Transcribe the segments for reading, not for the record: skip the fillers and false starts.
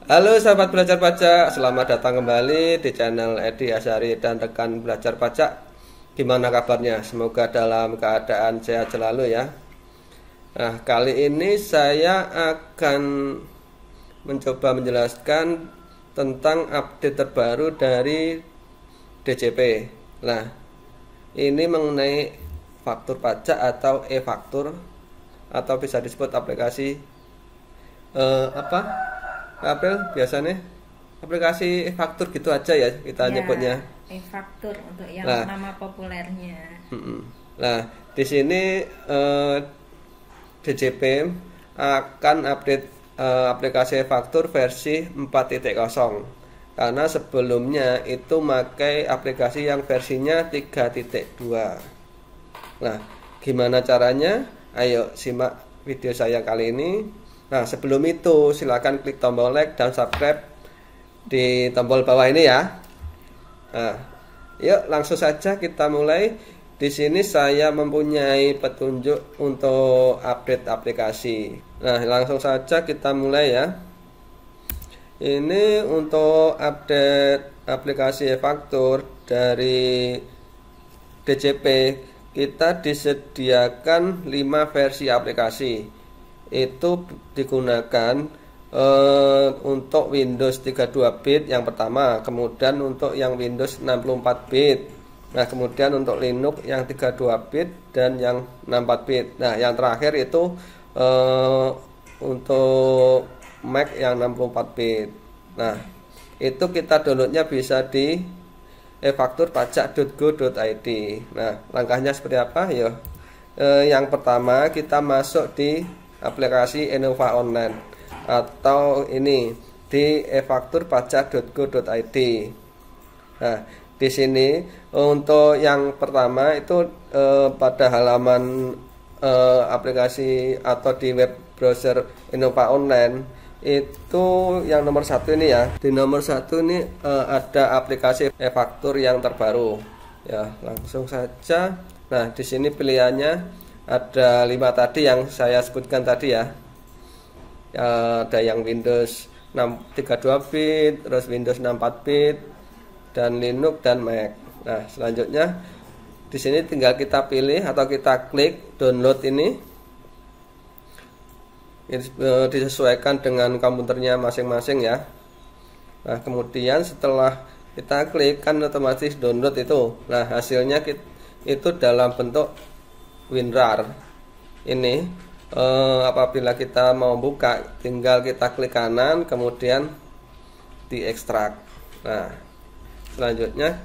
Halo sahabat belajar pajak, selamat datang kembali di channel Edi Asyari dan rekan belajar pajak. Gimana kabarnya? Semoga dalam keadaan sehat selalu ya. Nah, kali ini saya akan mencoba menjelaskan tentang update terbaru dari DJP. Nah, ini mengenai faktur pajak atau e-faktur atau bisa disebut aplikasi April biasanya aplikasi e-faktur gitu aja ya kita nyebutnya. E-faktur untuk yang nama populernya. Nah, di sini DJP akan update aplikasi e-faktur versi 4.0 karena sebelumnya itu pakai aplikasi yang versinya 3.2. Nah, gimana caranya? Ayo simak video saya kali ini. Nah, sebelum itu silakan klik tombol like dan subscribe di tombol bawah ini ya. Nah, yuk langsung saja kita mulai. Di sini saya mempunyai petunjuk untuk update aplikasi. Nah, langsung saja kita mulai ya. Ini untuk update aplikasi e-faktur dari DJP. Kita disediakan 5 versi aplikasi. Itu digunakan untuk Windows 32 bit yang pertama, kemudian untuk yang Windows 64 bit. Nah, kemudian untuk Linux yang 32 bit dan yang 64 bit. Nah, yang terakhir itu untuk Mac yang 64 bit. Nah, itu kita downloadnya bisa di efakturpajak.go.id. Nah, langkahnya seperti apa? Ya. Yang pertama kita masuk di aplikasi Innova Online atau ini di efakturpajak.go.id. Nah, di sini untuk yang pertama itu pada halaman aplikasi atau di web browser Innova Online itu yang nomor 1 ini ya. Di nomor 1 ini ada aplikasi e-faktur yang terbaru. Ya, langsung saja. Nah, di sini pilihannya ada 5 tadi yang saya sebutkan tadi ya. Ada yang Windows 32 bit, terus Windows 64 bit, dan Linux dan Mac. Nah, selanjutnya di sini tinggal kita pilih atau kita klik download ini. Disesuaikan dengan komputernya masing-masing ya. Nah, kemudian setelah kita klik kan otomatis download itu. Nah, hasilnya itu dalam bentuk WinRAR. Ini apabila kita mau buka tinggal kita klik kanan kemudian diekstrak. Nah, selanjutnya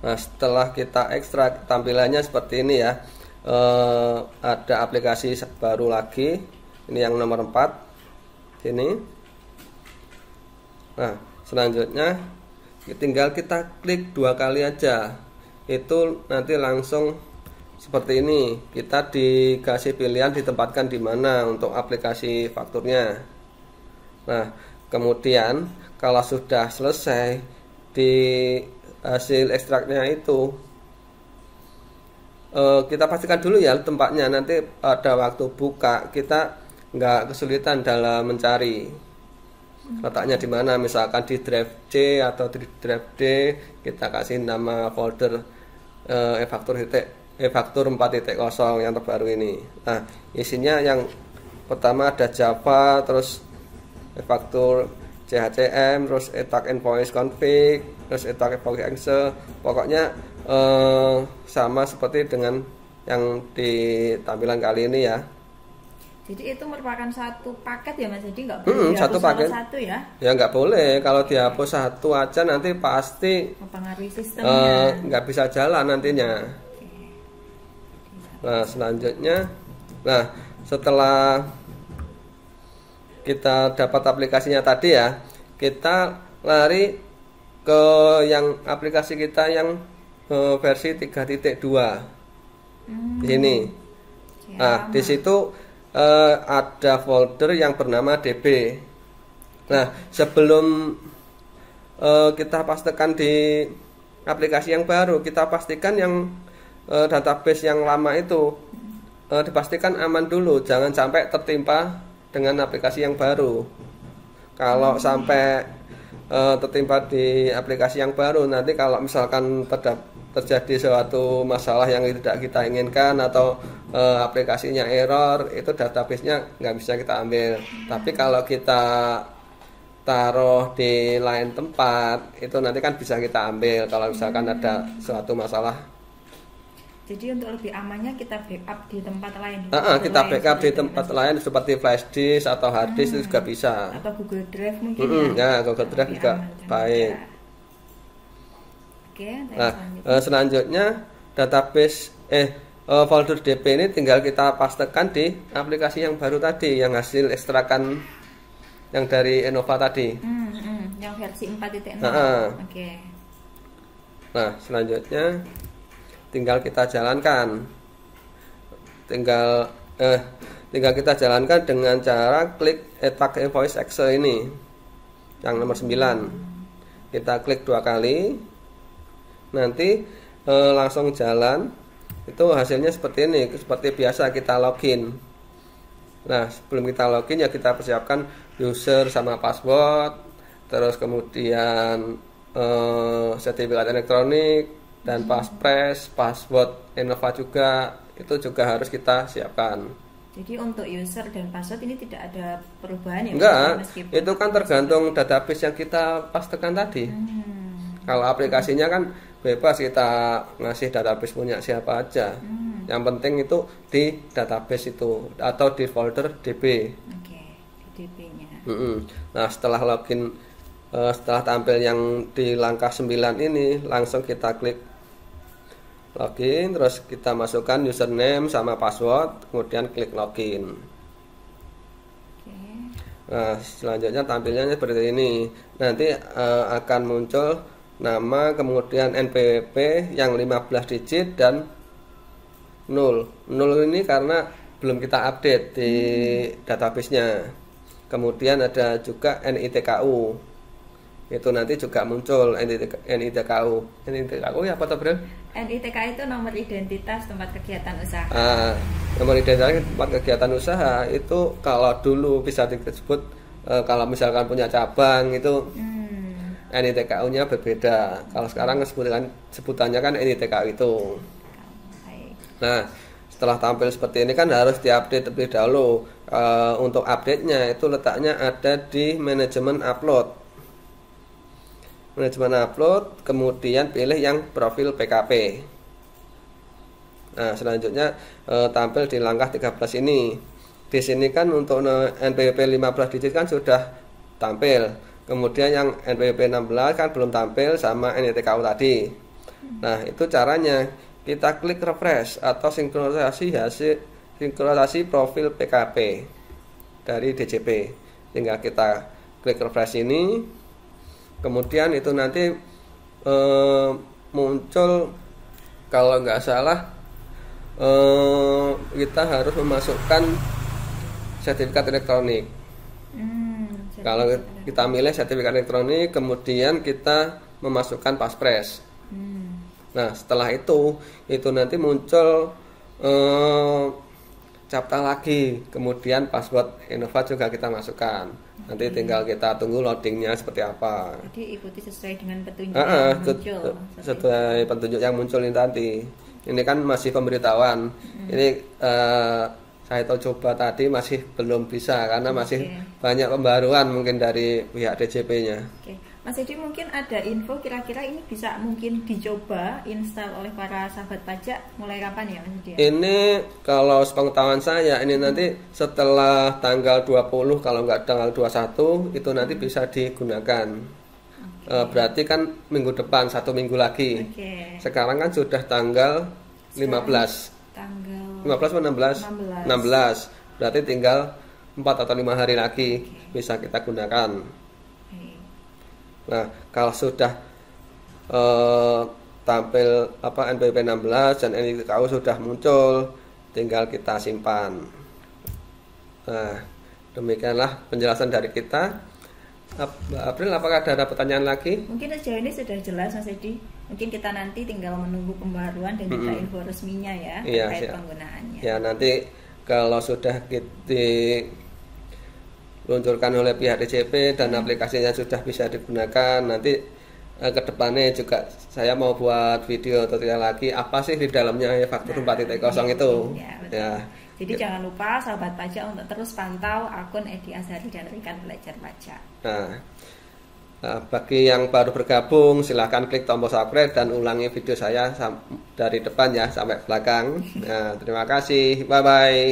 setelah kita ekstrak tampilannya seperti ini ya. Ada aplikasi baru lagi. Ini yang nomor 4 sini. Nah, selanjutnya tinggal kita klik 2 kali aja. Itu nanti langsung seperti ini, kita dikasih pilihan ditempatkan di mana untuk aplikasi fakturnya. Nah, kemudian kalau sudah selesai di hasil ekstraknya itu kita pastikan dulu ya tempatnya, nanti pada waktu buka kita nggak kesulitan dalam mencari letaknya di mana. Misalkan di drive C atau di drive D, kita kasih nama folder e-faktur 4.0 yang terbaru ini. Nah, isinya yang pertama ada Java, terus e-faktur CHCM, terus e-tax invoice config, terus e-tax invoice Excel. Pokoknya sama seperti dengan yang di tampilan kali ini ya. Jadi itu merupakan satu paket ya Mas, jadi nggak boleh satu paket satu ya? Ya nggak boleh, kalau dihapus satu aja nanti pasti mempengaruhi sistemnya, nggak bisa jalan nantinya. Nah, selanjutnya, nah setelah kita dapat aplikasinya tadi ya, kita lari ke yang aplikasi kita yang versi 3.2 di sini. Nah, di situ ada folder yang bernama DB. Nah, sebelum kita pastikan di aplikasi yang baru, kita pastikan yang database yang lama itu dipastikan aman dulu, jangan sampai tertimpa dengan aplikasi yang baru. Kalau sampai tertimpa di aplikasi yang baru, nanti kalau misalkan terjadi suatu masalah yang tidak kita inginkan atau aplikasinya error, itu database-nya nggak bisa kita ambil. Tapi kalau kita taruh di lain tempat, itu nanti kan bisa kita ambil kalau misalkan ada suatu masalah. Jadi untuk lebih amannya kita backup di tempat lain. Kita backup di tempat lain seperti flash disk atau hard disk itu juga bisa. Atau Google Drive mungkin ya. Google Drive juga baik. Oke. Nah, selanjutnya database folder DB ini tinggal kita pastekan di aplikasi yang baru tadi, yang hasil ekstrakan yang dari Innova tadi. Yang versi 4.0. Oke. Nah, selanjutnya tinggal kita jalankan. Tinggal kita jalankan dengan cara klik Attack Invoice Excel ini. Yang nomor 9. Kita klik 2 kali. Nanti langsung jalan. Itu hasilnya seperti ini, seperti biasa kita login. Nah, sebelum kita login ya kita persiapkan user sama password, terus kemudian sertifikat elektronik dan passphrase, password Innova juga, itu juga harus kita siapkan. Jadi untuk user dan password ini tidak ada perubahan ya? Enggak, itu kan tergantung database yang kita pastekan tadi. Kalau aplikasinya kan bebas kita ngasih database punya siapa aja. Yang penting itu di database itu atau di folder DB. Oke, di DB-nya. Nah, setelah login, setelah tampil yang di langkah 9 ini, langsung kita klik login, terus kita masukkan username sama password, kemudian klik login. Nah, selanjutnya tampilnya seperti ini. Nanti akan muncul nama, kemudian NPWP yang 15 digit dan 0. 0 ini karena belum kita update di database-nya. Kemudian ada juga NITKU. Itu nanti juga muncul NITKU. NITKU ya apa, Bro? NITK itu nomor identitas tempat kegiatan usaha. Nomor identitas tempat kegiatan usaha itu kalau dulu bisa disebut kalau misalkan punya cabang itu NITKU-nya berbeda. Kalau sekarang sebutannya kan NITKU itu. Nah, setelah tampil seperti ini kan harus diupdate terlebih dahulu. Untuk update-nya itu letaknya ada di manajemen upload. Manajemen upload, kemudian pilih yang profil PKP. Nah, selanjutnya tampil di langkah 13 ini. Di sini kan untuk NPWP 15 digit kan sudah tampil. Kemudian yang NPWP 16 kan belum tampil sama NITKU tadi. Nah, itu caranya kita klik refresh atau sinkronisasi profil PKP dari DJP. Tinggal kita klik refresh ini. Kemudian itu nanti muncul, kalau nggak salah kita harus memasukkan sertifikat elektronik. Kalau kita milih sertifikat elektronik, kemudian kita memasukkan passphrase. Nah, setelah itu nanti muncul captcha lagi, kemudian password Innova juga kita masukkan. Nanti tinggal kita tunggu loadingnya seperti apa. Jadi ikuti sesuai dengan petunjuk yang muncul. Sesuai petunjuk yang muncul ini tadi. Ini kan masih pemberitahuan. Ini saya coba tadi masih belum bisa karena masih banyak pembaruan mungkin dari pihak DJP-nya. Mas Edi, mungkin ada info kira-kira ini bisa mungkin dicoba install oleh para sahabat pajak mulai kapan ya, Mas Edi? Ini kalau sepengetahuan saya ini nanti setelah tanggal 20, kalau nggak tanggal 21 itu nanti bisa digunakan. Berarti kan minggu depan, 1 minggu lagi. Sekarang kan sudah tanggal 15. Tanggal 15 atau 16? 16. Berarti tinggal 4 atau 5 hari lagi bisa kita gunakan. Nah, kalau sudah tampil NPWP 16 dan NITKU sudah muncul, tinggal kita simpan. Nah, demikianlah penjelasan dari kita. Mbak April, apakah ada pertanyaan lagi? Mungkin sejauh ini sudah jelas, Mas Edi. Mungkin kita nanti tinggal menunggu pembaruan dan juga info resminya ya terkait penggunaannya. Ya, nanti kalau sudah diluncurkan oleh pihak DJP dan aplikasinya sudah bisa digunakan. Nanti kedepannya juga saya mau buat video tutorial lagi apa sih di dalamnya e-faktur 4.0 itu. Ya. Jadi jangan lupa sahabat pajak untuk terus pantau akun Edi Azhari dan Rekan Belajar Pajak. Bagi yang baru bergabung silahkan klik tombol subscribe dan ulangi video saya dari depan ya sampai belakang. Terima kasih, bye bye.